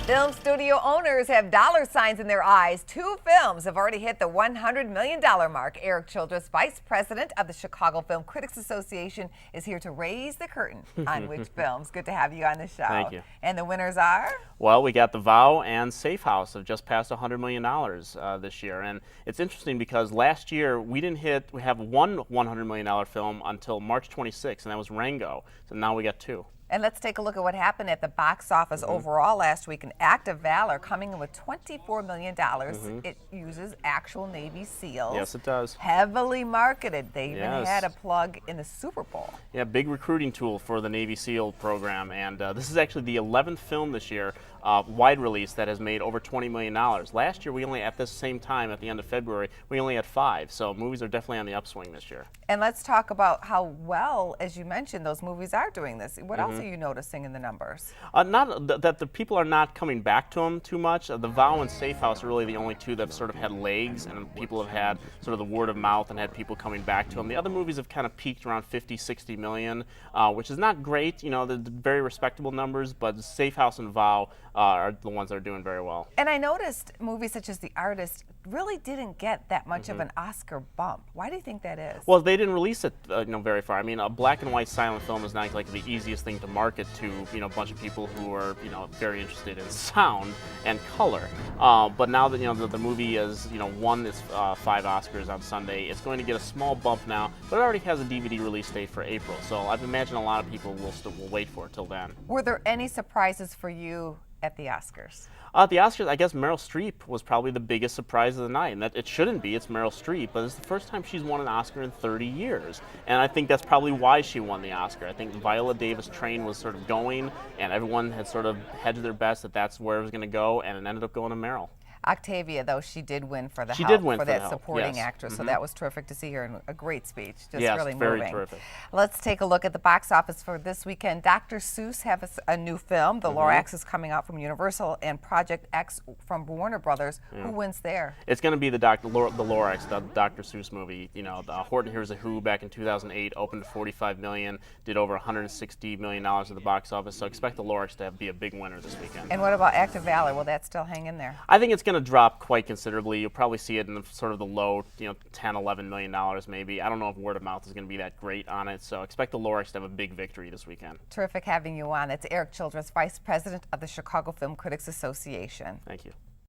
Film studio owners have dollar signs in their eyes. Two films have already hit the $100 million mark. Erik Childress, vice president of the Chicago Film Critics Association, is here to raise the curtain on which films. Good to have you on the show. Thank you. And the winners are? Well, we got The Vow and Safe House have just passed $100 million this year. And it's interesting because last year we have one $100 million film until March 26th, and that was Rango. So now we got two. And let's take a look at what happened at the box office overall last week. An Act of Valor coming in with $24 million. It uses actual Navy SEALs. Yes, it does. Heavily marketed. They even Yes. had a plug in the Super Bowl. Yeah, big recruiting tool for the Navy SEAL program. And this is actually the 11th film this year, wide release, that has made over $20 million. Last year, we only, at this same time, at the end of February, we only had 5. So movies are definitely on the upswing this year. And let's talk about how well, as you mentioned, those movies are doing this. What else are you noticing in the numbers? That the people are not coming back to them too much. The Vow and Safe House are really the only two that have sort of had legs, and people have had sort of the word of mouth and had people coming back to them. The other movies have kind of peaked around 50, 60 million, which is not great. You know, they're very respectable numbers, but Safe House and Vow are the ones that are doing very well. And I noticed movies such as The Artist really didn't get that much of an Oscar bump. Why do you think that is? Well, they didn't release it very far. I mean, a black and white silent film is not like the easiest thing to market to a bunch of people who are very interested in sound and color. But now that the movie has won its 5 Oscars on Sunday, it's going to get a small bump now. But it already has a DVD release date for April, so I imagine a lot of people will wait for it till then. Were there any surprises for you at the Oscars? At the Oscars, I guess Meryl Streep was probably the biggest surprise of the night, and that it shouldn't be. It's Meryl Streep, but it's the first time she's won an Oscar in 30 years, and I think that's probably why she won the Oscar. I think Viola Davis' train was sort of going, and everyone had sort of hedged their bets that that's where it was going to go, and it ended up going to Meryl. Octavia, though, she did win for the She Help, did win for for The that Help, supporting yes. actress, so that was terrific to see her, and a great speech, just Yes, really very moving. terrific. Let's take a look at the box office for this weekend. Dr. Seuss has a new film. The Lorax is coming out from Universal, and Project X from Warner Brothers. Who wins there? It's going to be the Lorax, the Dr. Seuss movie. The Horton Hears a Who back in 2008 opened to $45 million, did over $160 million at the box office. So expect the Lorax to be a big winner this weekend. And what about Act of Valor? Will that still hang in there? I think it's going to drop quite considerably. You'll probably see it in sort of the low, $10, $11 million maybe. I don't know if word of mouth is going to be that great on it. So expect the Lorax to have a big victory this weekend. Terrific having you on. That's Erik Childress, Vice President of the Chicago Film Critics Association. Thank you.